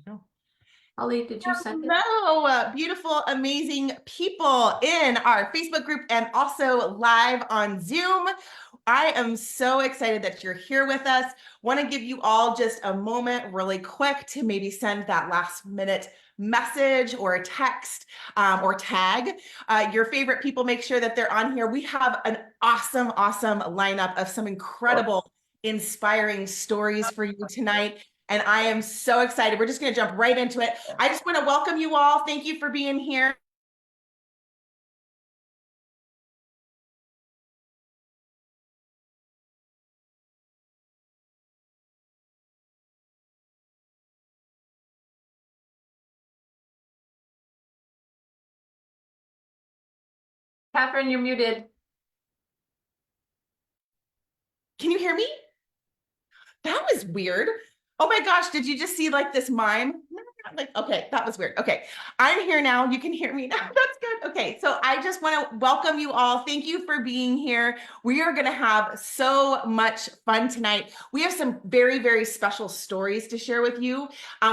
go. Holly, did you send it? Hello, beautiful, amazing people in our Facebook group and also live on Zoom. I am so excited that you're here with us. Want to give you all just a moment really quick to maybe send that last minute message or a text or tag your favorite people. Make sure that they're on here. We have an awesome lineup of some incredible, inspiring stories for you tonight. And I am so excited. We're just going to jump right into it. I just want to welcome you all. Thank you for being here. Catherine, you're muted. Can you hear me? That was weird. Oh my gosh, did you just see like this mime? Like, okay, that was weird. Okay, I'm here now. You can hear me now. That's good. Okay, so I just want to welcome you all. Thank you for being here. We are going to have so much fun tonight. We have some very special stories to share with you,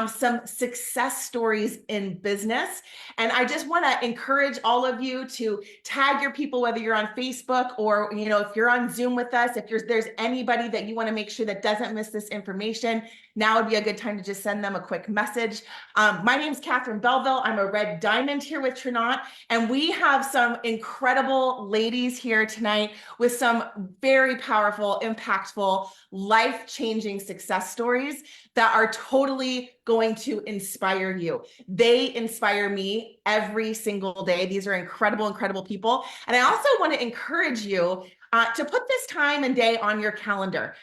some success stories in business. And I just want to encourage all of you to tag your people, whether you're on Facebook or, if you're on Zoom with us, if there's anybody that you want to make sure that doesn't miss this information, now would be a good time to just send them a quick message. My name is Catherine Belleville. I'm a Red Diamond here with Trinont, and we have some incredible ladies here tonight with some very powerful, impactful, life-changing success stories that are totally going to inspire you. They inspire me every single day. These are incredible people. And I also want to encourage you to put this time and day on your calendar.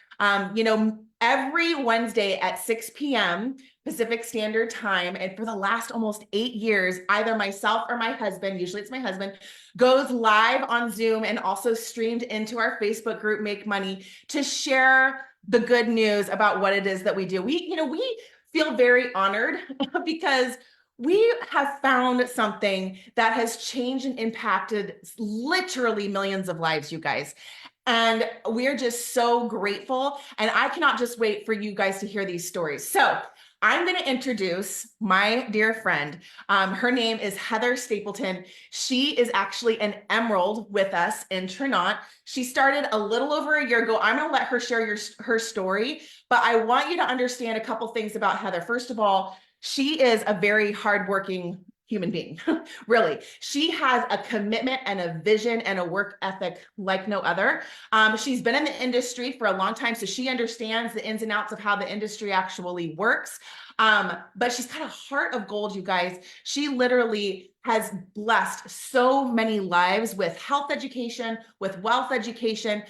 Every Wednesday at 6 p.m. Pacific Standard Time, and for the last almost 8 years, either myself or my husband, usually it's my husband, goes live on Zoom and also streamed into our Facebook group, Make Money, to share the good news about what it is that we do. We feel very honored because we have found something that has changed and impacted literally millions of lives, you guys. And we're just so grateful. And I cannot just wait for you guys to hear these stories. So I'm going to introduce my dear friend. Her name is Heather Stapleton. She is actually an emerald with us in Trinont. She started a little over a year ago. I'm going to let her share her story, but I want you to understand a couple things about Heather. First of all, she is a very hardworking human being. Really, she has a commitment and a vision and a work ethic like no other. She's been in the industry for a long time, so she understands the ins and outs of how the industry actually works. But she's got a heart of gold, you guys. She literally has blessed so many lives with health education, with wealth education.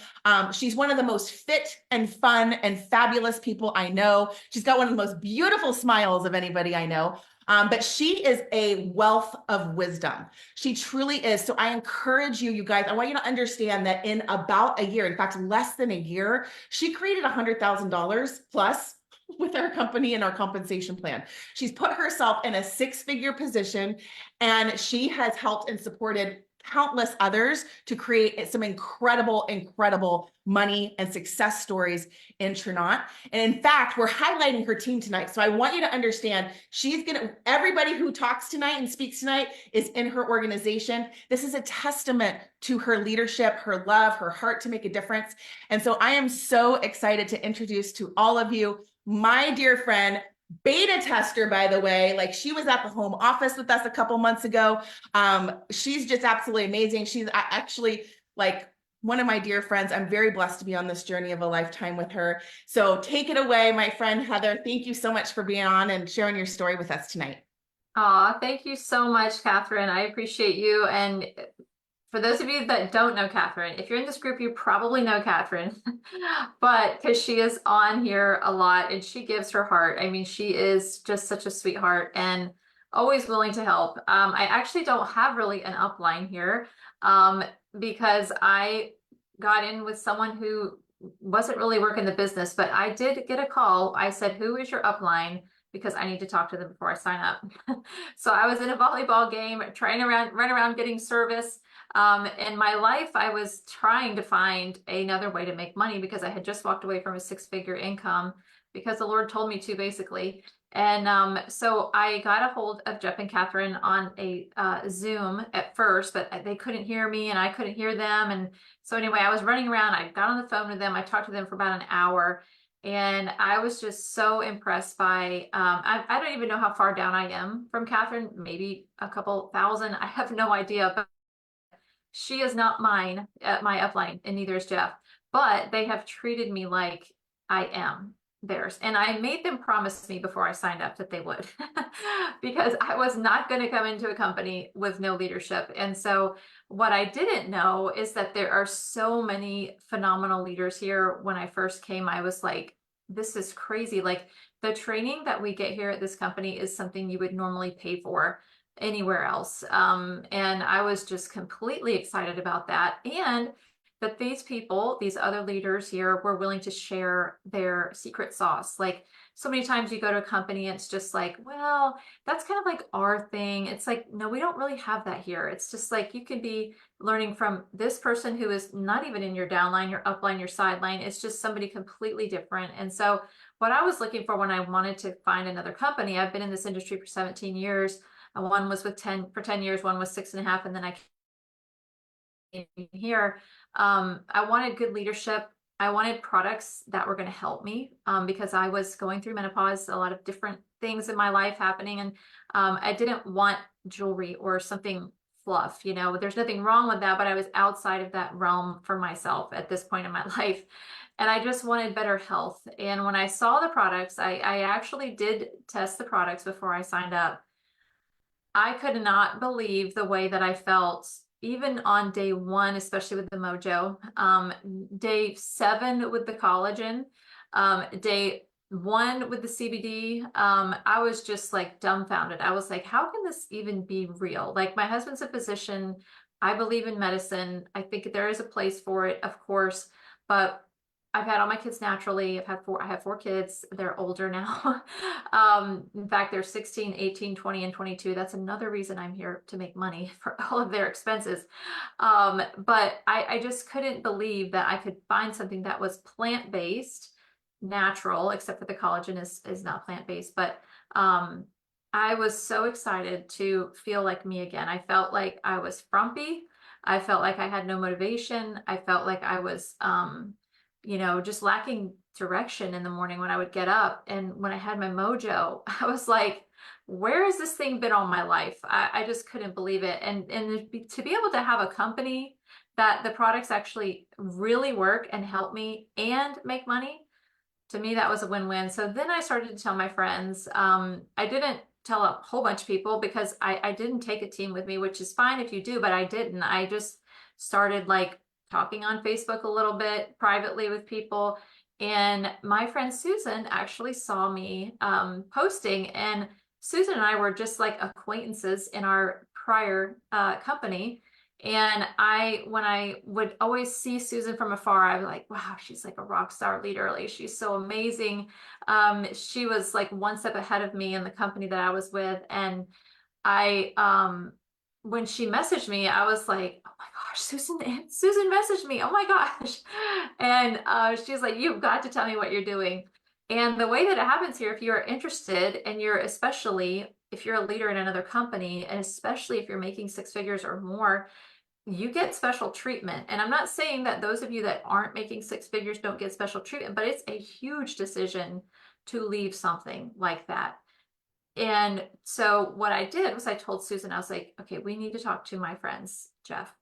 She's one of the most fit and fun and fabulous people I know. She's got one of the most beautiful smiles of anybody I know. But she is a wealth of wisdom. She truly is. So I encourage you, you guys, I want you to understand that in about a year, in fact, less than a year, she created $100,000 plus with our company and our compensation plan. She's put herself in a six-figure position, and she has helped and supported countless others to create some incredible money and success stories in Trinont. And in fact, we're highlighting her team tonight. So I want you to understand, everybody who talks tonight and speaks tonight is in her organization. This is a testament to her leadership, her love, her heart to make a difference. And so I am so excited to introduce to all of you my dear friend, beta tester, by the way. Like, she was at the home office with us a couple months ago. She's just absolutely amazing. She's actually like one of my dear friends. I'm very blessed to be on this journey of a lifetime with her. So take it away, my friend Heather. Thank you so much for being on and sharing your story with us tonight. Aw, thank you so much, Catherine. I appreciate you. And for those of you that don't know Catherine, if you're in this group, you probably know Catherine, but because she is on here a lot and she gives her heart. I mean, she is just such a sweetheart and always willing to help. I actually don't have really an upline here because I got in with someone who wasn't really working the business, but I did get a call. I said, "Who is your upline?" Because I need to talk to them before I sign up. So I was in a volleyball game, run around getting service. In my life, I was trying to find another way to make money because I had just walked away from a six-figure income because the Lord told me to, basically. And so I got a hold of Jeff and Catherine on a Zoom at first, but they couldn't hear me and I couldn't hear them. And so anyway, I was running around. I got on the phone with them. I talked to them for about an hour. And I was just so impressed by, I don't even know how far down I am from Catherine, maybe a couple thousand. I have no idea, but she is not mine at my upline, and neither is Jeff. But they have treated me like I am theirs. And I made them promise me before I signed up that they would, because I was not going to come into a company with no leadership. And so what I didn't know is that there are so many phenomenal leaders here. When I first came, I was like, this is crazy. Like, the training that we get here at this company is something you would normally pay for anywhere else. And I was just completely excited about that. And that these people, these other leaders here, were willing to share their secret sauce. Like, so many times you go to a company and it's just like, well, that's kind of like our thing. It's like, no, we don't really have that here. It's just like, you can be learning from this person who is not even in your downline, your upline, your sideline. It's just somebody completely different. And so what I was looking for when I wanted to find another company, I've been in this industry for 17 years. One was with 10 years, one was 6.5, and then I came here. I wanted good leadership. I wanted products that were going to help me, because I was going through menopause, a lot of different things in my life happening, and I didn't want jewelry or something fluff. There's nothing wrong with that, but I was outside of that realm for myself at this point in my life. And I just wanted better health. And when I saw the products, I actually did test the products before I signed up. I could not believe the way that I felt, even on day one, especially with the Mojo, day 7 with the collagen, day 1 with the CBD. I was just like dumbfounded. I was like, how can this even be real? Like, my husband's a physician. I believe in medicine. I think there is a place for it, of course, but I've had all my kids naturally. I have 4 kids. They're older now. In fact, they're 16, 18, 20, and 22. That's another reason I'm here, to make money for all of their expenses. But I just couldn't believe that I could find something that was plant-based, natural, except for the collagen is not plant-based. But I was so excited to feel like me again. I felt like I was frumpy. I felt like I had no motivation. I felt like I was just lacking direction in the morning when I would get up. And when I had my Mojo, I was like, where has this thing been all my life? I just couldn't believe it. And to be able to have a company that the products actually really work and help me and make money, to me, that was a win-win. So then I started to tell my friends. I didn't tell a whole bunch of people, because I didn't take a team with me, which is fine if you do, but I didn't. I just started like talking on Facebook a little bit privately with people. And my friend Susan actually saw me posting, and Susan and I were just like acquaintances in our prior company. And when I would always see Susan from afar, I was like, wow, she's like a rock star leader. Like, she's so amazing. She was like one step ahead of me in the company that I was with. And when she messaged me, I was like, oh my gosh, Susan messaged me. Oh my gosh. And she's like, you've got to tell me what you're doing. And the way that it happens here, if you're interested, and especially if you're a leader in another company, and especially if you're making 6 figures or more, you get special treatment. And I'm not saying that those of you that aren't making 6 figures don't get special treatment, but it's a huge decision to leave something like that. And so what I did was I told Susan, I was like, okay, we need to talk to my friends, Jeff.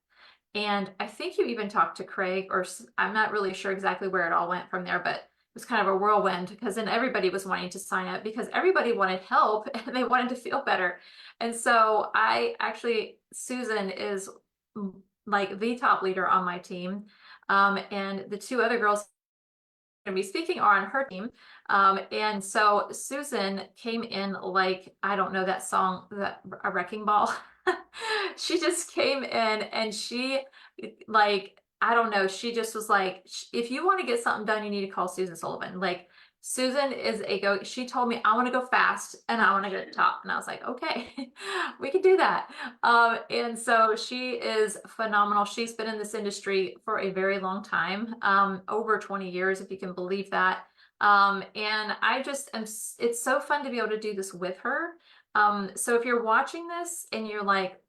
And I think you even talked to Craig, or I'm not really sure exactly where it all went from there, but it was kind of a whirlwind, because then everybody was wanting to sign up, because everybody wanted help and they wanted to feel better. And so Susan is like the top leader on my team. And the 2 other girls going to be speaking are on her team. And so Susan came in like, I don't know that song, a wrecking ball. She just came in, and she, like, I don't know, she just was like, if you want to get something done, you need to call Susan Sullivan. Like, Susan is she told me, I want to go fast and I want to get to the top. And I was like, okay, we can do that. And so she is phenomenal. She's been in this industry for a very long time, over 20 years, if you can believe that. And I just am, it's so fun to be able to do this with her. So if you're watching this and you're like,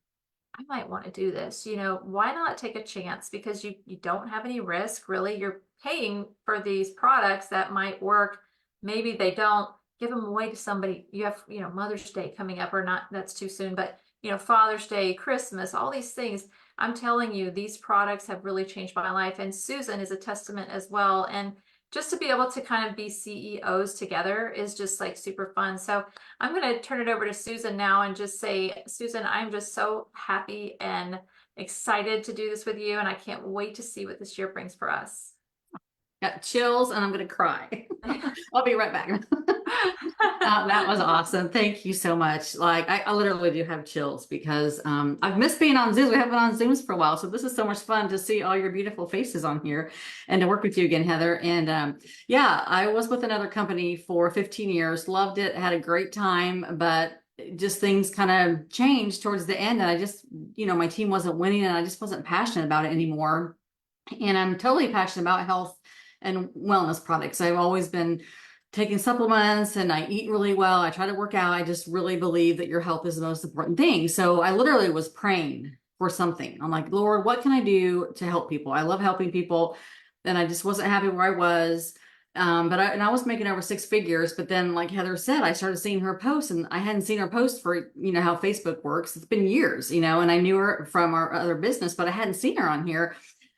I might want to do this, you know, why not take a chance? Because you don't have any risk, really. You're paying for these products that might work. Maybe they don't. Give them away to somebody. You have, you know, Mother's Day coming up, or not, that's too soon, but you know, Father's Day, Christmas, all these things. I'm telling you, these products have really changed my life. And Susan is a testament as well. And just to be able to kind of be CEOs together is just like super fun. So I'm going to turn it over to Susan now and just say, Susan, I'm just so happy and excited to do this with you. And I can't wait to see what this year brings for us. Got chills and I'm going to cry. I'll be right back. That was awesome. Thank you so much. Like I literally do have chills because I've missed being on Zooms. We haven't been on Zooms for a while. So this is so much fun to see all your beautiful faces on here and to work with you again, Heather. And yeah, I was with another company for 15 years, loved it, had a great time, but just things kind of changed towards the end. And I just, you know, my team wasn't winning and I just wasn't passionate about it anymore. And I'm totally passionate about health and wellness products. I've always been taking supplements and I eat really well. I try to work out. I just really believe that your health is the most important thing. So I literally was praying for something. I'm like, Lord, what can I do to help people? I love helping people. And I just wasn't happy where I was. But I was making over 6 figures. But then, like Heather said, I started seeing her posts and I hadn't seen her post for, you know, how Facebook works. It's been years, you know, and I knew her from our other business, but I hadn't seen her on here.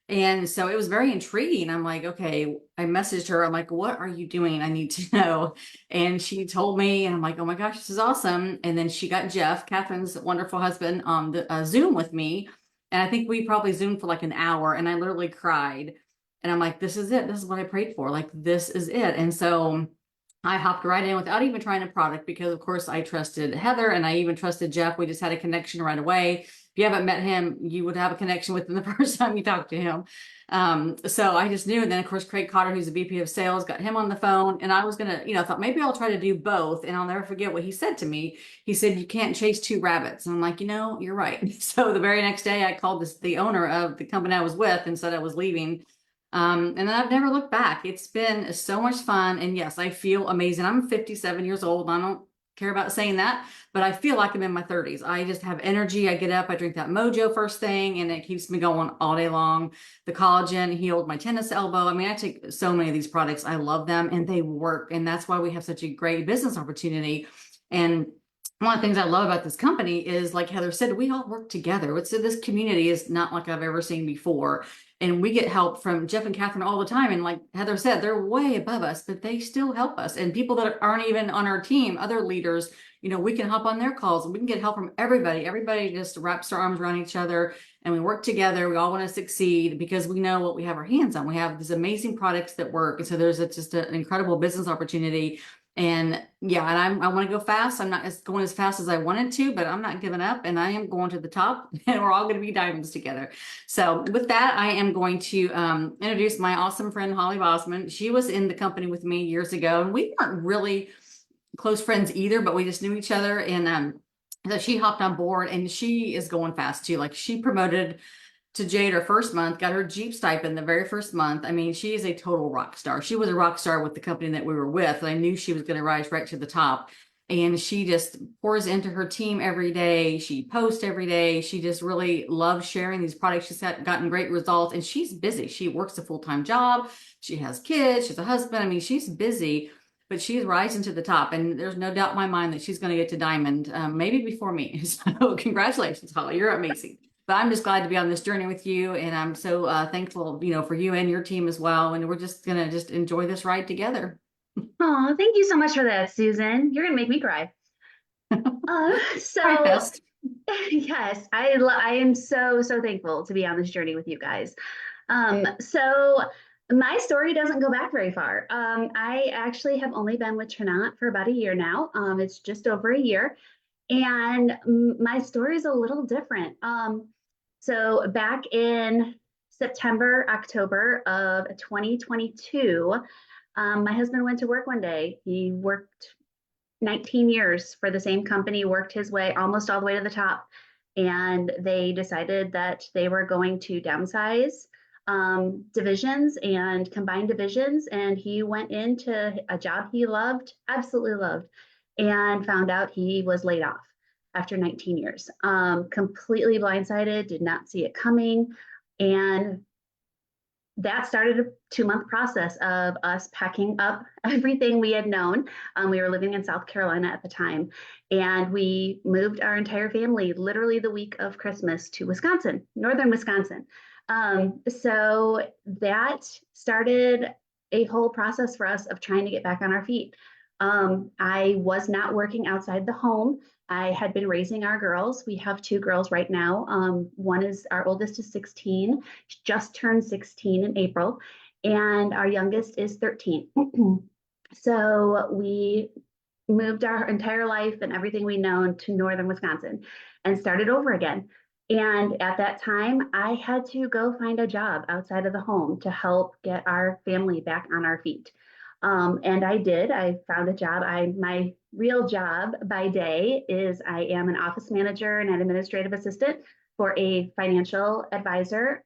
And so it was very intriguing. I'm like, okay, I messaged her. I'm like, what are you doing? I need to know. And she told me, and I'm like, oh my gosh, this is awesome. And then she got Jeff, Catherine's wonderful husband, on the Zoom with me. And I think we probably Zoomed for like an hour and I literally cried. And I'm like, this is it. This is what I prayed for. Like, this is it. And so I hopped right in without even trying a product because, of course, I trusted Heather and I even trusted Jeff. We just had a connection right away. If you haven't met him, you would have a connection with him the first time you talk to him. So I just knew. And then, of course, Craig Cotter, who's the VP of sales, got him on the phone. And I was going to, you know, thought maybe I'll try to do both. And I'll never forget what he said to me. He said, you can't chase 2 rabbits. And I'm like, you know, you're right. So the very next day, I called the owner of the company I was with and said I was leaving. And then I've never looked back. It's been so much fun. And yes, I feel amazing. I'm 57 years old. I don't care about saying that, but I feel like I'm in my 30s. I just have energy. I get up, I drink that Mojo first thing, and it keeps me going all day long. The collagen healed my tennis elbow. I mean, I take so many of these products. I love them and they work. And that's why we have such a great business opportunity. And one of the things I love about this company is, like Heather said, we all work together. So this community is not like I've ever seen before. And we get help from Jeff and Catherine all the time. And like Heather said, they're way above us, but they still help us. And people that aren't even on our team, other leaders, you know, we can hop on their calls and we can get help from everybody. Everybody just wraps their arms around each other and we work together. We all want to succeed because we know what we have our hands on. We have these amazing products that work. And so there's just an incredible business opportunity. And yeah, and I want to go fast. I'm not going as fast as I wanted to, but I'm not giving up and I am going to the top and we're all going to be diamonds together. So with that, I am going to introduce my awesome friend, Holly Bosman. She was in the company with me years ago and we weren't really close friends either, but we just knew each other. And so she hopped on board and she is going fast too. Like she promoted to Jade her first month, got her Jeep stipend the very first month. I mean, she is a total rock star. She was a rock star with the company that we were with. And I knew she was going to rise right to the top. And she just pours into her team every day. She posts every day. She just really loves sharing these products. She's gotten great results and she's busy. She works a full-time job. She has kids. She has a husband. I mean, she's busy, but she's rising to the top. And there's no doubt in my mind that she's going to get to diamond, maybe before me. So congratulations, Holly. You're amazing. But I'm just glad to be on this journey with you. And I'm so thankful, you know, for you and your team as well. And we're just going to just enjoy this ride together. Oh, thank you so much for that, Susan. You're gonna make me cry. Try best. Yes, I am so thankful to be on this journey with you guys. So my story doesn't go back very far. I actually have only been with Trinont for about a year now. It's just over a year, and my story is a little different. So back in September, October of 2022. My husband went to work one day. He worked 19 years for the same company, worked his way almost all the way to the top. And they decided that they were going to downsize divisions and combined divisions. And he went into a job he loved, absolutely loved, and found out he was laid off after 19 years. Completely blindsided, did not see it coming. And that started a 2-month process of us packing up everything we had known. We were living in South Carolina at the time, and we moved our entire family literally the week of Christmas to Wisconsin, northern Wisconsin. So that started a whole process for us of trying to get back on our feet. I was not working outside the home. I had been raising our girls. We have 2 girls right now. One is, our oldest is 16, she just turned 16 in April, and our youngest is 13. So we moved our entire life and everything we know to northern Wisconsin and started over again. And at that time, I had to go find a job outside of the home to help get our family back on our feet. And I did. I found a job. My real job by day is I am an office manager and an administrative assistant for a financial advisor,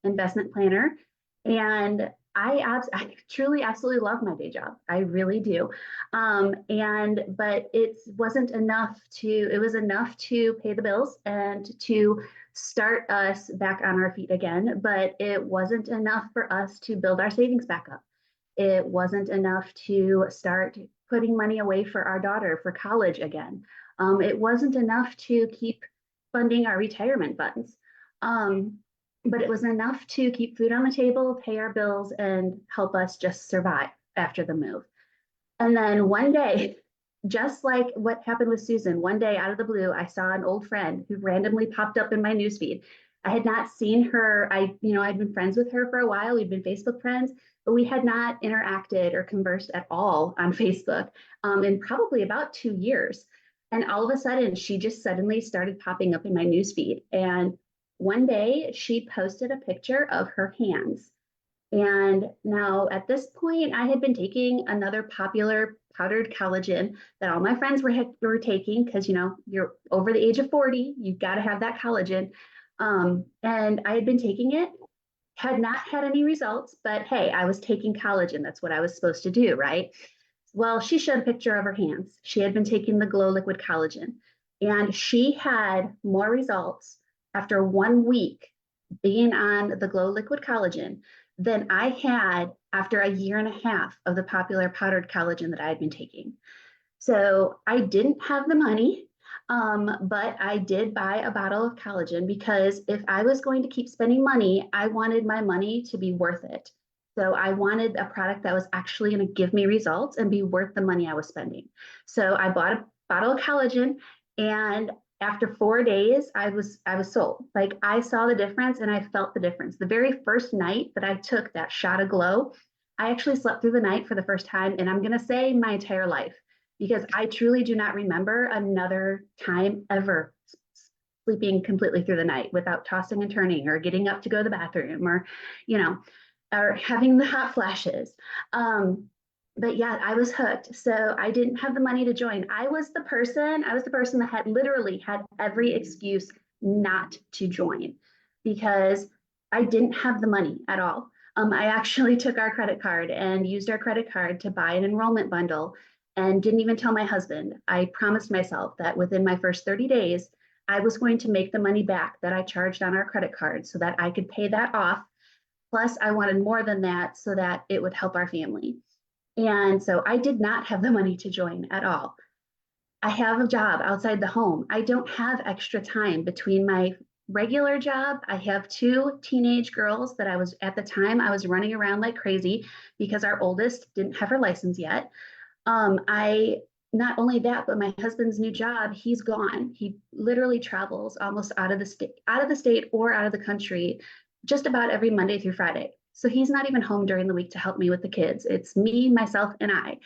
investment planner. And I truly absolutely love my day job. I really do. But it wasn't enough it was enough to pay the bills and to start us back on our feet again. But it wasn't enough for us to build our savings back up. It wasn't enough to start putting money away for our daughter for college again. It wasn't enough to keep funding our retirement funds. But it was enough to keep food on the table, pay our bills, and help us just survive after the move. And then one day, just like what happened with Susan, one day out of the blue, I saw an old friend who randomly popped up in my newsfeed. I had not seen her. I'd been friends with her for a while. We'd been Facebook friends, but we had not interacted or conversed at all on Facebook in probably about 2 years. And all of a sudden, she just suddenly started popping up in my newsfeed. And one day, she posted a picture of her hands. And now at this point, I had been taking another popular powdered collagen that all my friends were taking, because you're over the age of 40, you've got to have that collagen. And I had been taking it, had not had any results, but hey, I was taking collagen. That's what I was supposed to do, right? Well, she showed a picture of her hands. She had been taking the Glow Liquid Collagen, and she had more results after 1 week being on the Glow Liquid Collagen than I had after a 1.5 years of the popular powdered collagen that I had been taking. So I didn't have the money, but I did buy a bottle of collagen, because if I was going to keep spending money, I wanted my money to be worth it. So I wanted a product that was actually going to give me results and be worth the money I was spending. So I bought a bottle of collagen, and after 4 days, I was sold. Like, I saw the difference and I felt the difference. The very first night that I took that shot of Glow, I actually slept through the night for the first time, and I'm going to say my entire life, because I truly do not remember another time ever sleeping completely through the night without tossing and turning or getting up to go to the bathroom or having the hot flashes. But yeah, I was hooked. So I didn't have the money to join. I was the person that had literally had every excuse not to join, because I didn't have the money at all. I actually took our credit card and used our credit card to buy an enrollment bundle, and didn't even tell my husband. I promised myself that within my first 30 days, I was going to make the money back that I charged on our credit card so that I could pay that off. Plus, I wanted more than that so that it would help our family. And so I did not have the money to join at all. I have a job outside the home. I don't have extra time between my regular job. I have 2 teenage girls that I was running around like crazy because our oldest didn't have her license yet. Not only that, but my husband's new job, he's gone. He literally travels almost out of the state or out of the country just about every Monday through Friday. So he's not even home during the week to help me with the kids. It's me, myself, and I.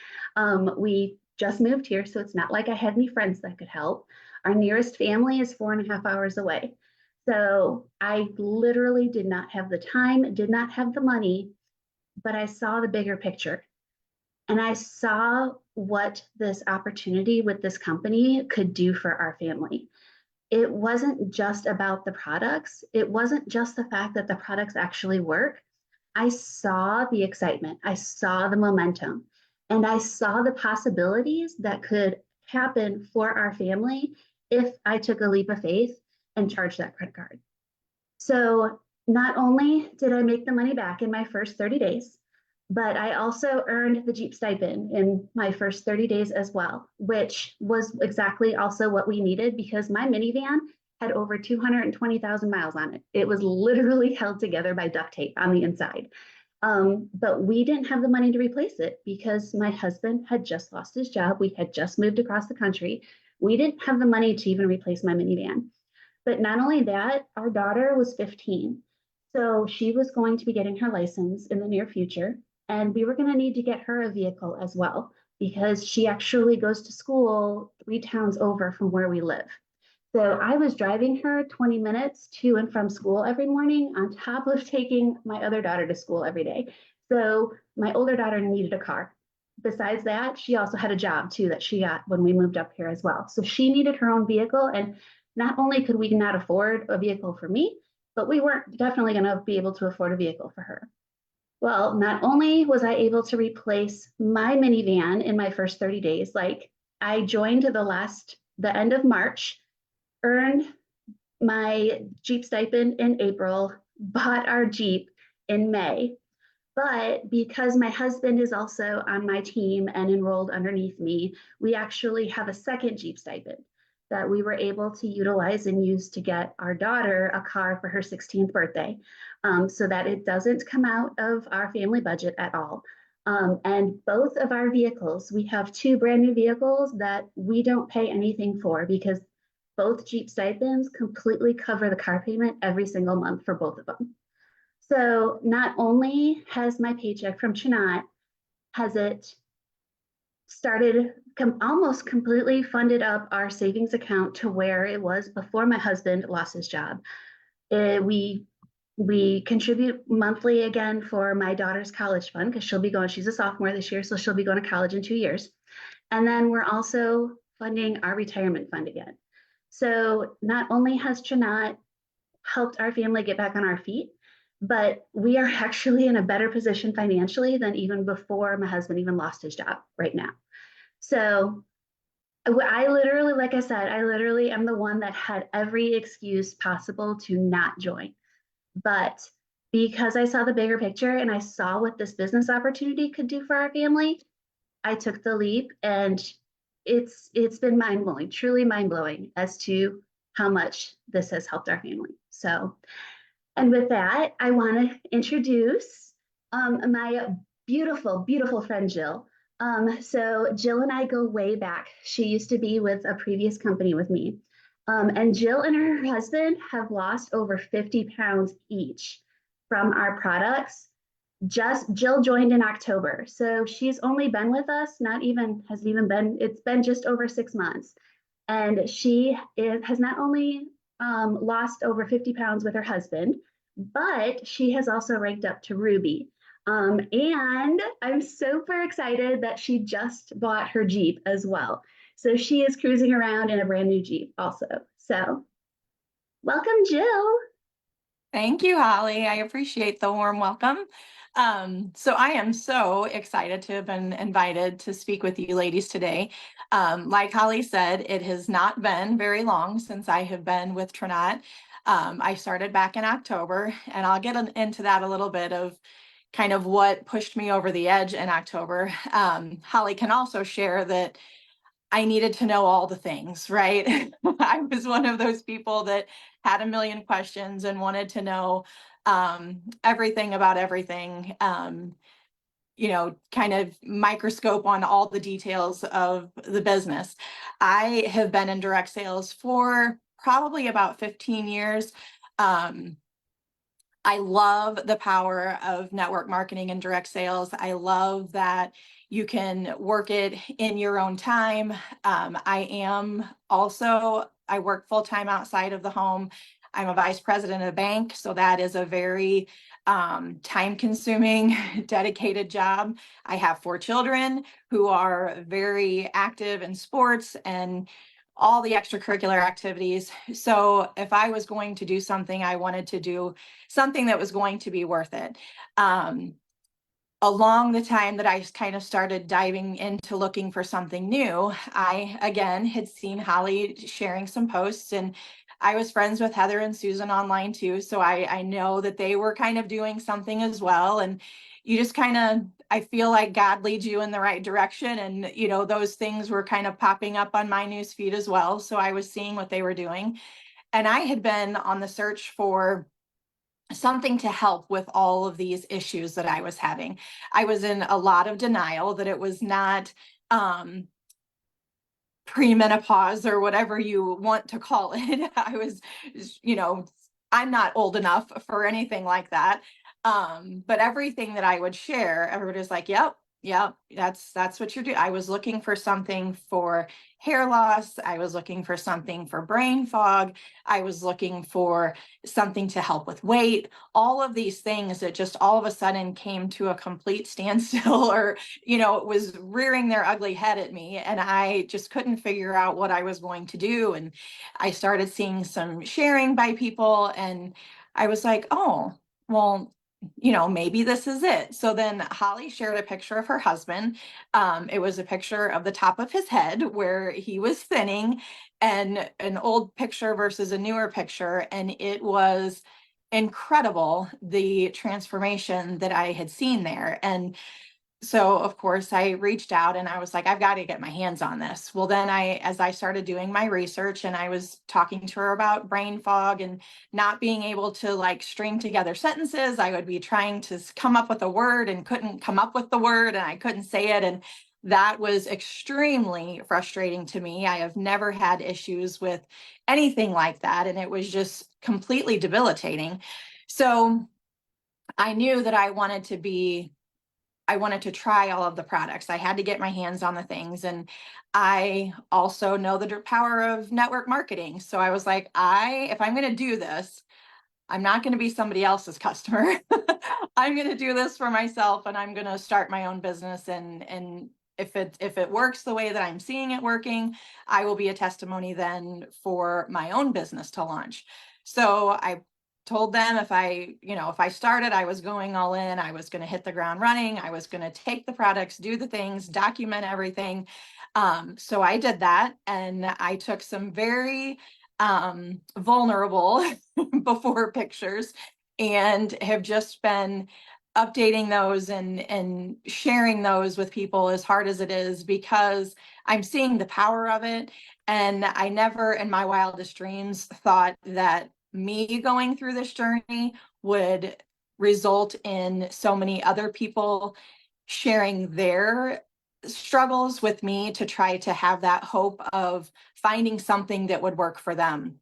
We just moved here, so it's not like I had any friends that could help. Our nearest family is 4.5 hours away. So I literally did not have the time, did not have the money, but I saw the bigger picture. And I saw what this opportunity with this company could do for our family. it wasn't just about the products. It wasn't just the fact that the products actually work. I saw the excitement, I saw the momentum, and I saw the possibilities that could happen for our family if I took a leap of faith and charged that credit card. So not only did I make the money back in my first 30 days, but I also earned the Jeep stipend in my first 30 days as well, which was exactly also what we needed because my minivan had over 220,000 miles on it. It was literally held together by duct tape on the inside. But we didn't have the money to replace it because my husband had just lost his job. We had just moved across the country. We didn't have the money to even replace my minivan. But not only that, our daughter was 15. So she was going to be getting her license in the near future. And we were going to need to get her a vehicle as well because she actually goes to school 3 towns over from where we live. So I was driving her 20 minutes to and from school every morning on top of taking my other daughter to school every day. So my older daughter needed a car. Besides that, she also had a job too that she got when we moved up here as well. So she needed her own vehicle. And not only could we not afford a vehicle for me, but we weren't definitely going to be able to afford a vehicle for her. Well, not only was I able to replace my minivan in my first 30 days, like I joined the end of March, earned my Jeep stipend in April, bought our Jeep in May. But because my husband is also on my team and enrolled underneath me, we actually have a second Jeep stipend that we were able to utilize and use to get our daughter a car for her 16th birthday, so that it doesn't come out of our family budget at all. And both of our vehicles, we have 2 brand new vehicles that we don't pay anything for because both Jeep stipends completely cover the car payment every single month for both of them. So not only has my paycheck from Chinat, has it started almost completely funded up our savings account to where it was before my husband lost his job. We contribute monthly again for my daughter's college fund because she's a sophomore this year, so she'll be going to college in 2 years. And then we're also funding our retirement fund again. So not only has Chinat helped our family get back on our feet, but we are actually in a better position financially than even before my husband even lost his job right now. So I literally, like I said, I literally am the one that had every excuse possible to not join. But because I saw the bigger picture and I saw what this business opportunity could do for our family, I took the leap, and it's been mind-blowing, truly mind-blowing as to how much this has helped our family. So, and with that, I want to introduce my beautiful, beautiful friend, Jill. So Jill and I go way back. She used to be with a previous company with me. And Jill and her husband have lost over 50 pounds each from our products. Jill joined in October. So she's only been with us, it's been just over 6 months. And she has not only lost over 50 pounds with her husband, but she has also ranked up to Ruby. And I'm super excited that she just bought her Jeep as well. So she is cruising around in a brand new Jeep also. So welcome, Jill. Thank you, Holly. I appreciate the warm welcome. So I am so excited to have been invited to speak with you ladies today. Like Holly said, it has not been very long since I have been with Trinot. I started back in October, and I'll get into that a little bit of kind of what pushed me over the edge in October. Holly can also share that I needed to know all the things, right? I was one of those people that had a million questions and wanted to know everything about everything, kind of microscope on all the details of the business. I have been in direct sales for probably about 15 years. I love the power of network marketing and direct sales. I love that you can work it in your own time. I work full-time outside of the home. I'm a vice president of a bank, so that is a very time-consuming, dedicated job. I have 4 children who are very active in sports, and all the extracurricular activities. So if I was going to do something, I wanted to do something that was going to be worth it. Along the time that I kind of started diving into looking for something new, I again had seen Holly sharing some posts, and I was friends with Heather and Susan online too. So I know that they were kind of doing something as well. And you just kind of, I feel like God leads you in the right direction. And, you know, those things were kind of popping up on my news feed as well. So I was seeing what they were doing. And I had been on the search for something to help with all of these issues that I was having. I was in a lot of denial that it was not premenopause or whatever you want to call it. I was, you know, I'm not old enough for anything like that. But everything that I would share, everybody's like, yep, that's what you're doing. I was looking for something for hair loss. I was looking for something for brain fog. I was looking for something to help with weight. All of these things that just all of a sudden came to a complete standstill, or, you know, it was rearing their ugly head at me. And I just couldn't figure out what I was going to do. And I started seeing some sharing by people, and I was like, oh, well, you know, maybe this is it. So then Holly shared a picture of her husband. It was a picture of the top of his head where he was thinning, and an old picture versus a newer picture. And it was incredible, the transformation that I had seen there. And so of course I reached out and I was like, I've got to get my hands on this. Well, then as I started doing my research and I was talking to her about brain fog and not being able to like string together sentences, I would be trying to come up with a word and couldn't come up with the word, and I couldn't say it. And that was extremely frustrating to me. I have never had issues with anything like that. And it was just completely debilitating. So I knew that I wanted to try all of the products. I had to get my hands on the things. And I also know the power of network marketing. So I was like, if I'm going to do this, I'm not going to be somebody else's customer. I'm going to do this for myself, and I'm going to start my own business. And if it works the way that I'm seeing it working, I will be a testimony then for my own business to launch. So I told them if I started, I was going all in. I was going to hit the ground running. I was going to take the products, do the things, document everything. So I did that, and I took some very vulnerable before pictures, and have just been updating those and sharing those with people, as hard as it is, because I'm seeing the power of it. And I never in my wildest dreams thought that me going through this journey would result in so many other people sharing their struggles with me to try to have that hope of finding something that would work for them.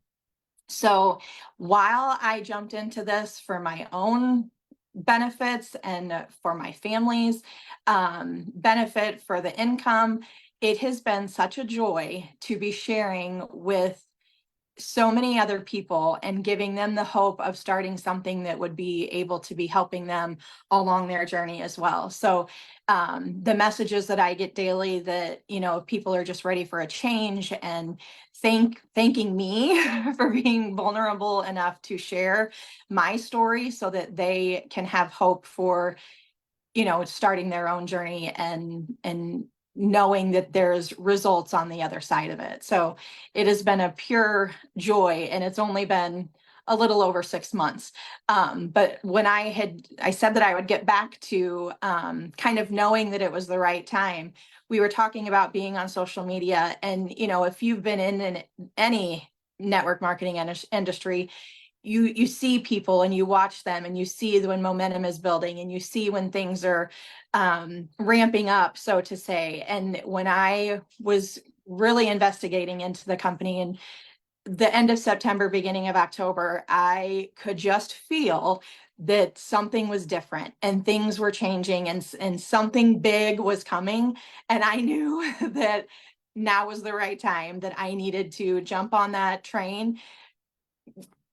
So while I jumped into this for my own benefits and for my family's benefit for the income, it has been such a joy to be sharing with so many other people and giving them the hope of starting something that would be able to be helping them along their journey as well. So the messages that I get daily, that, you know, people are just ready for a change and thanking me for being vulnerable enough to share my story so that they can have hope for, you know, starting their own journey and knowing that there's results on the other side of it. So it has been a pure joy, and it's only been a little over 6 months. But when I said that I would get back to kind of knowing that it was the right time, we were talking about being on social media. And, you know, if you've been in any network marketing industry, you see people and you watch them and you see when momentum is building and you see when things are ramping up, so to say. And when I was really investigating into the company in the end of September, beginning of October, I could just feel that something was different and things were changing, and something big was coming. And I knew that now was the right time, that I needed to jump on that train,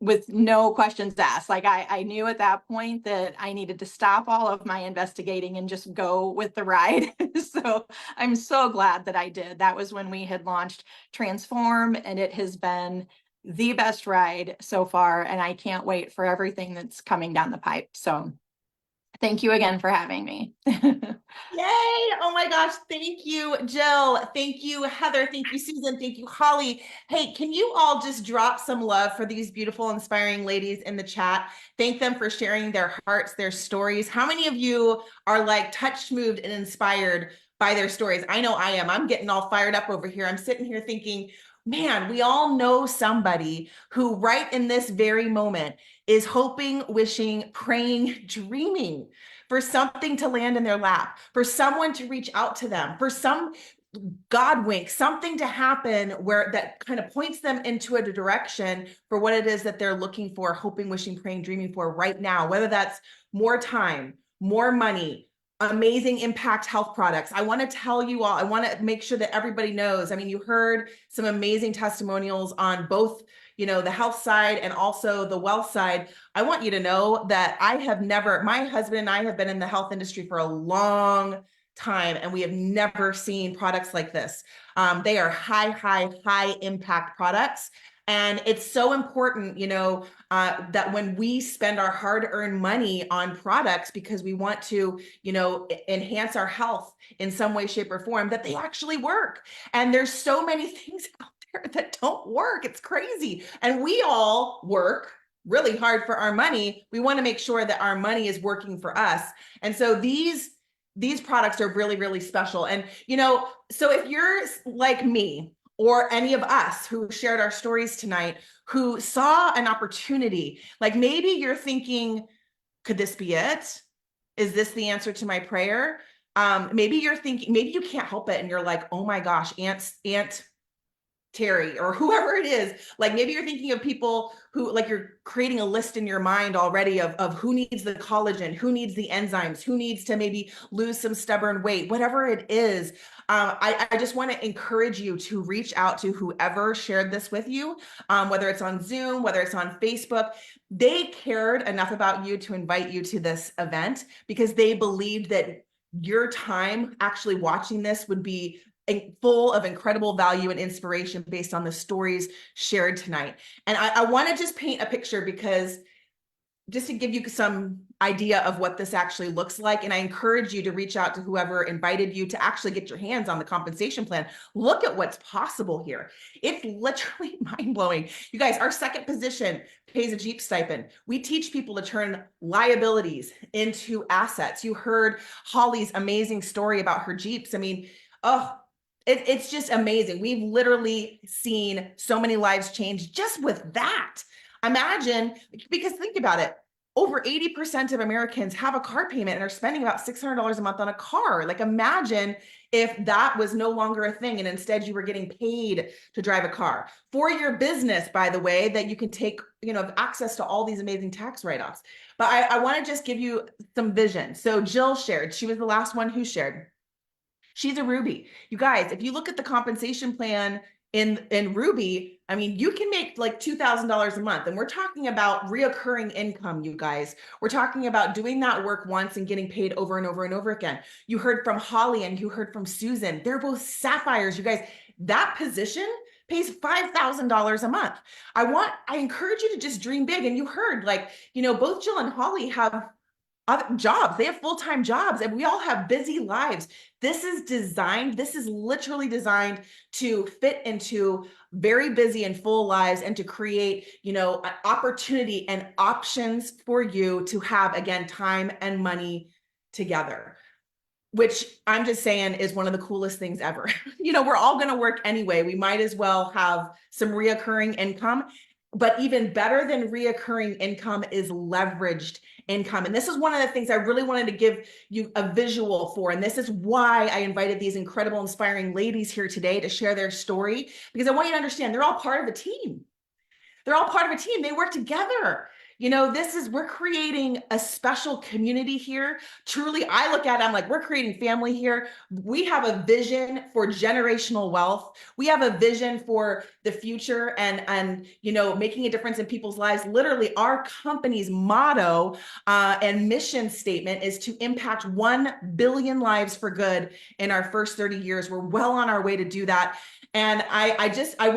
with no questions asked. Like I knew at that point that I needed to stop all of my investigating and just go with the ride. So I'm so glad that I did. That was when we had launched Transform, and it has been the best ride so far. And I can't wait for everything that's coming down the pipe. So thank you again for having me. Yay! Oh my gosh. Thank you, Jill. Thank you, Heather. Thank you, Susan. Thank you, Holly. Hey, can you all just drop some love for these beautiful, inspiring ladies in the chat? Thank them for sharing their hearts, their stories. How many of you are like touched, moved, and inspired by their stories? I know I am. I'm getting all fired up over here. I'm sitting here thinking, man, we all know somebody who right in this very moment is hoping, wishing, praying, dreaming for something to land in their lap, for someone to reach out to them, for some God wink, something to happen where that kind of points them into a direction for what it is that they're looking for, hoping, wishing, praying, dreaming for right now, whether that's more time, more money, amazing impact health products. I want to tell you all, I want to make sure that everybody knows. I mean, you heard some amazing testimonials on both, you know, the health side and also the wealth side. I want you to know that my husband and I have been in the health industry for a long time, and we have never seen products like this. They are high impact products. And it's so important, you know, that when we spend our hard-earned money on products because we want to, you know, enhance our health in some way, shape, or form, that they actually work. And there's so many things out there that don't work. It's crazy. And we all work really hard for our money. We want to make sure that our money is working for us. And so these products are really, really special. And, you know, so if you're like me or any of us who shared our stories tonight, who saw an opportunity, like maybe you're thinking, could this be it? Is this the answer to my prayer? Maybe you're thinking, maybe you can't help it. And you're like, oh my gosh, Aunt Terry or whoever it is, like maybe you're thinking of people who, like, you're creating a list in your mind already of who needs the collagen, who needs the enzymes, who needs to maybe lose some stubborn weight, whatever it is. I just want to encourage you to reach out to whoever shared this with you, whether it's on Zoom, whether it's on Facebook. They cared enough about you to invite you to this event because they believed that your time actually watching this would be full of incredible value and inspiration based on the stories shared tonight. And I want to just paint a picture because just to give you some idea of what this actually looks like. And I encourage you to reach out to whoever invited you to actually get your hands on the compensation plan. Look at what's possible here. It's literally mind-blowing. You guys, our second position pays a Jeep stipend. We teach people to turn liabilities into assets. You heard Holly's amazing story about her Jeeps. I mean, it's just amazing. We've literally seen so many lives change just with that. Imagine, because think about it, over 80% of Americans have a car payment and are spending about $600 a month on a car. Like, imagine if that was no longer a thing and instead you were getting paid to drive a car for your business, by the way, that you can take, you know, access to all these amazing tax write-offs. But I want to just give you some vision. So Jill shared, she was the last one who shared. She's a Ruby. You guys, if you look at the compensation plan in Ruby, I mean, you can make like $2,000 a month. And we're talking about reoccurring income, you guys. We're talking about doing that work once and getting paid over and over and over again. You heard from Holly and you heard from Susan. They're both sapphires, you guys. That position pays $5,000 a month. I encourage you to just dream big. And you heard, like, you know, both Jill and Holly have other jobs. They have full-time jobs and we all have busy lives. This is literally designed to fit into very busy and full lives and to create, you know, an opportunity and options for you to have, again, time and money together, which I'm just saying is one of the coolest things ever. You know, we're all going to work anyway. We might as well have some reoccurring income. But even better than reoccurring income is leveraged income. And this is one of the things I really wanted to give you a visual for. And this is why I invited these incredible, inspiring ladies here today to share their story, because I want you to understand they're all part of a team. They're all part of a team. They work together. we're creating a special community here. Truly, I look at it, I'm like, we're creating family here. We have a vision for generational wealth. We have a vision for the future and making a difference in people's lives. Literally, our company's motto and mission statement is to impact 1 billion lives for good in our first 30 years. We're well on our way to do that. And I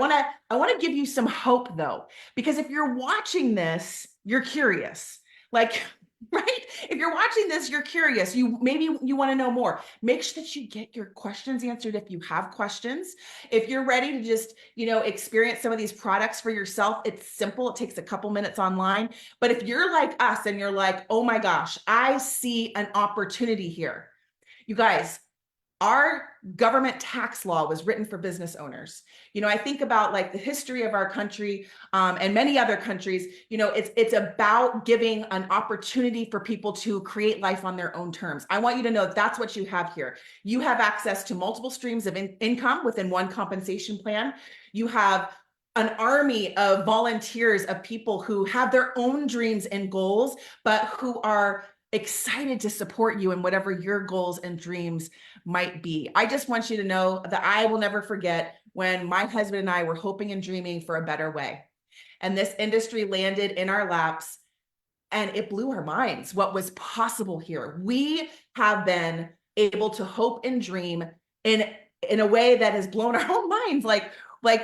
want to give you some hope though, because if you're watching this, you're curious, like, right? If you're watching this, you're curious. Maybe you want to know more. Make sure that you get your questions answered if you have questions. If you're ready to just, experience some of these products for yourself, it's simple. It takes a couple minutes online. But if you're like us and you're like, oh my gosh, I see an opportunity here. You guys, our government tax law was written for business owners. I think about like the history of our country and many other countries, it's about giving an opportunity for people to create life on their own terms. I want you to know that's what you have here. You have access to multiple streams of income within one compensation plan. You have an army of volunteers, of people who have their own dreams and goals, but who are excited to support you in whatever your goals and dreams might be. I just want you to know that I will never forget when my husband and I were hoping and dreaming for a better way. And this industry landed in our laps and it blew our minds what was possible here. We have been able to hope and dream in a way that has blown our own minds. Like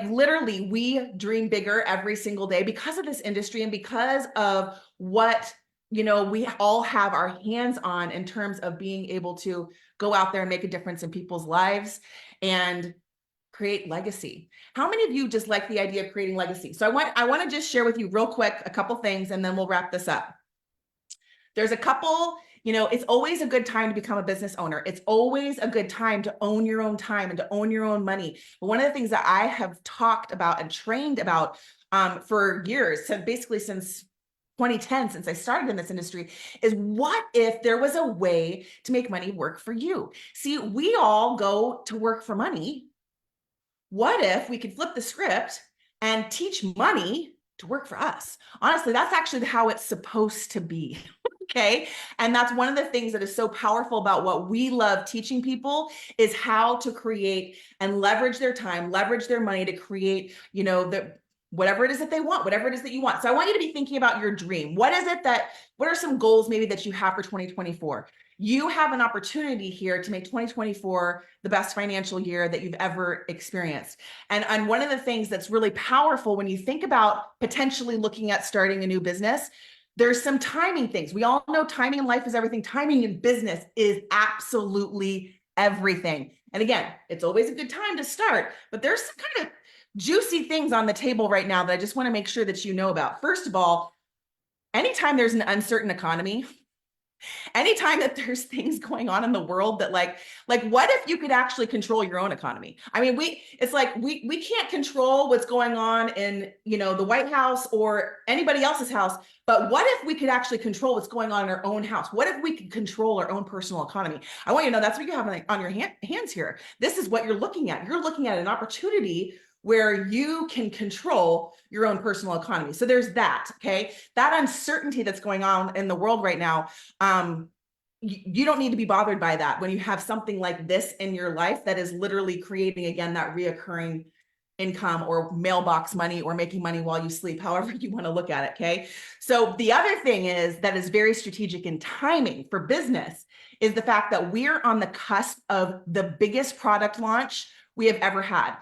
literally, we dream bigger every single day because of this industry and because of what we all have our hands on in terms of being able to go out there and make a difference in people's lives and create legacy. How many of you just like the idea of creating legacy? So I want to just share with you real quick a couple things and then we'll wrap this up. There's a couple, it's always a good time to become a business owner. It's always a good time to own your own time and to own your own money. But one of the things that I have talked about and trained about for years, so basically since 2010, since I started in this industry, is what if there was a way to make money work for you? See, we all go to work for money. What if we could flip the script and teach money to work for us? Honestly, that's actually how it's supposed to be. Okay. And that's one of the things that is so powerful about what we love teaching people is how to create and leverage their time, leverage their money to create, whatever it is that they want, whatever it is that you want. So I want you to be thinking about your dream. What are some goals maybe that you have for 2024? You have an opportunity here to make 2024 the best financial year that you've ever experienced. And one of the things that's really powerful when you think about potentially looking at starting a new business, there's some timing things. We all know timing in life is everything. Timing in business is absolutely everything. And again, it's always a good time to start, but there's some kind of juicy things on the table right now that I just want to make sure that you know about. First of all, anytime there's an uncertain economy, anytime that there's things going on in the world that like what if you could actually control your own economy? I mean, we can't control what's going on in, the White House or anybody else's house, but what if we could actually control what's going on in our own house? What if we could control our own personal economy? I want you to know that's what you have on your hands here. This is what you're looking at. You're looking at an opportunity where you can control your own personal economy. So there's that, okay? That uncertainty that's going on in the world right now, you don't need to be bothered by that when you have something like this in your life that is literally creating, again, that reoccurring income or mailbox money or making money while you sleep, however you want to look at it, okay? So the other thing that is very strategic in timing for business is the fact that we're on the cusp of the biggest product launch we have ever had.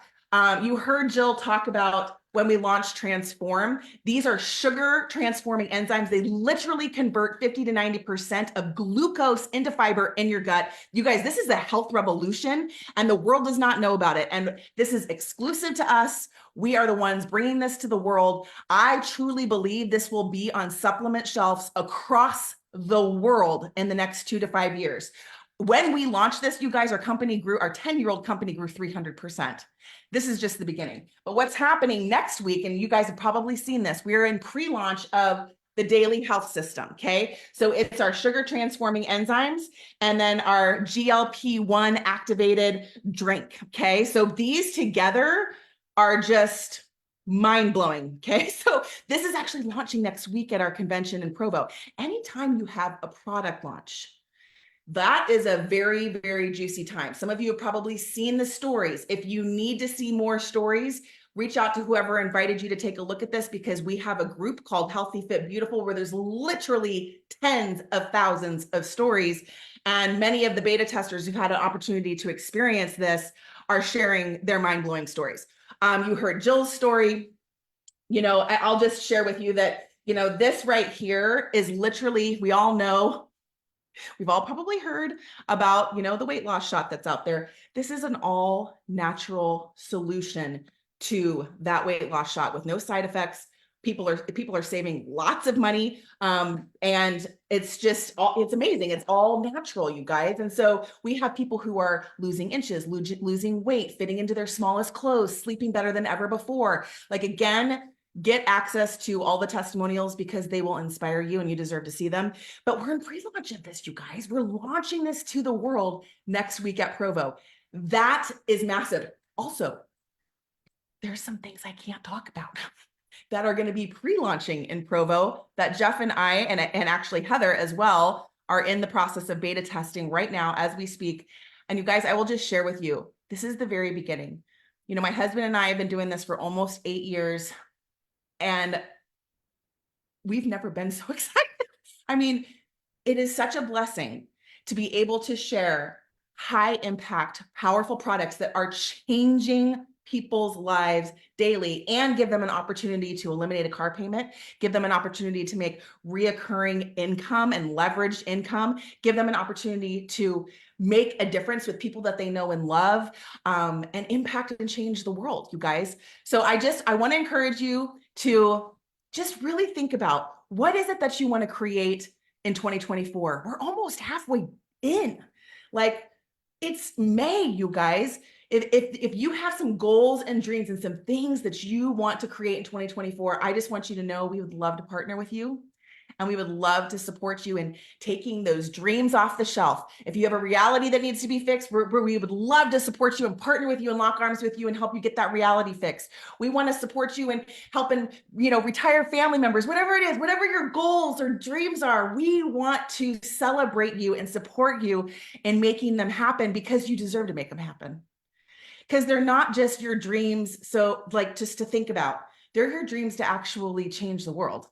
You heard Jill talk about when we launched Transform. These are sugar transforming enzymes. They literally convert 50 to 90% of glucose into fiber in your gut. You guys, this is a health revolution and the world does not know about it. And this is exclusive to us. We are the ones bringing this to the world. I truly believe this will be on supplement shelves across the world in the next 2 to 5 years. When we launched this, you guys, our 10-year-old company grew 300%. This is just the beginning. But what's happening next week, and you guys have probably seen this, we're in pre-launch of the Daily Health System, okay? So it's our sugar transforming enzymes and then our GLP-1 activated drink, okay? So these together are just mind-blowing. Okay. So this is actually launching next week at our convention in Provo. Anytime you have a product launch, that is a very, very juicy time. Some of you have probably seen the stories. If you need to see more stories, reach out to whoever invited you to take a look at this, because we have a group called Healthy Fit Beautiful where there's literally tens of thousands of stories. And many of the beta testers who've had an opportunity to experience this are sharing their mind-blowing stories. You heard Jill's story. You know, I'll just share with you that, you know, this right here is literally, we all know, we've all probably heard about, you know, the weight loss shot that's out there. This is an all natural solution to that weight loss shot with no side effects. People are saving lots of money. And it's just, it's amazing. It's all natural, you guys. And so we have people who are losing inches, losing weight, fitting into their smallest clothes, sleeping better than ever before. Like, again, get access to all the testimonials because they will inspire you and you deserve to see them. But we're in pre-launch of this, you guys. We're launching this to the world next week at Provo. That is massive. Also, there's some things I can't talk about that are going to be pre-launching in Provo that Jeff and I, and actually Heather as well, are in the process of beta testing right now as we speak. And you guys, I will just share with you, this is the very beginning. You know, my husband and I have been doing this for almost 8 years, and we've never been so excited. I mean, it is such a blessing to be able to share high impact, powerful products that are changing people's lives daily and give them an opportunity to eliminate a car payment, give them an opportunity to make reoccurring income and leveraged income, give them an opportunity to make a difference with people that they know and love, and impact and change the world, you guys. So I want to encourage you to just really think about, what is it that you want to create in 2024? We're almost halfway in. Like, it's May, you guys. If you have some goals and dreams and some things that you want to create in 2024, I just want you to know we would love to partner with you. And we would love to support you in taking those dreams off the shelf. If you have a reality that needs to be fixed, we would love to support you and partner with you and lock arms with you and help you get that reality fixed. We want to support you in helping, you know, retire family members, whatever it is, whatever your goals or dreams are, we want to celebrate you and support you in making them happen, because you deserve to make them happen. Because they're not just your dreams, so like just to think about, they're your dreams to actually change the world.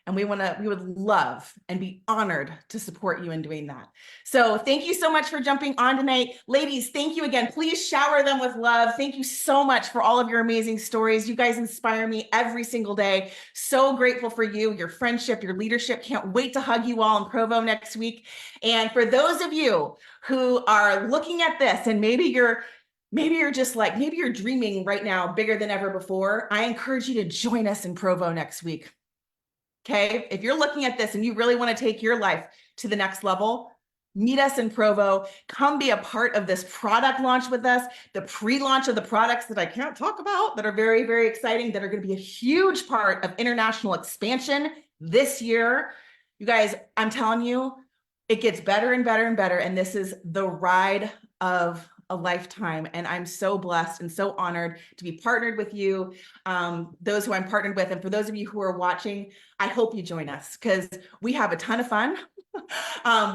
And we would love and be honored to support you in doing that. So thank you so much for jumping on tonight. Ladies, thank you again. Please shower them with love. Thank you so much for all of your amazing stories. You guys inspire me every single day. So grateful for you, your friendship, your leadership. Can't wait to hug you all in Provo next week. And for those of you who are looking at this and maybe you're just like, maybe you're dreaming right now bigger than ever before, I encourage you to join us in Provo next week. Okay, if you're looking at this and you really want to take your life to the next level, meet us in Provo. Come be a part of this product launch with us, the pre-launch of the products that I can't talk about that are very, very exciting, that are going to be a huge part of international expansion this year. You guys, I'm telling you, it gets better and better and better. And this is the ride of a lifetime. And I'm so blessed and so honored to be partnered with you, those who I'm partnered with. And for those of you who are watching, I hope you join us, because we have a ton of fun.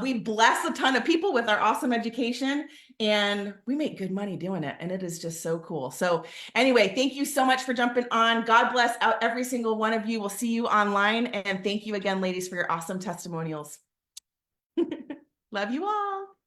We bless a ton of people with our awesome education, and we make good money doing it. And it is just so cool. So anyway, thank you so much for jumping on. God bless out every single one of you. We'll see you online. And thank you again, ladies, for your awesome testimonials. Love you all.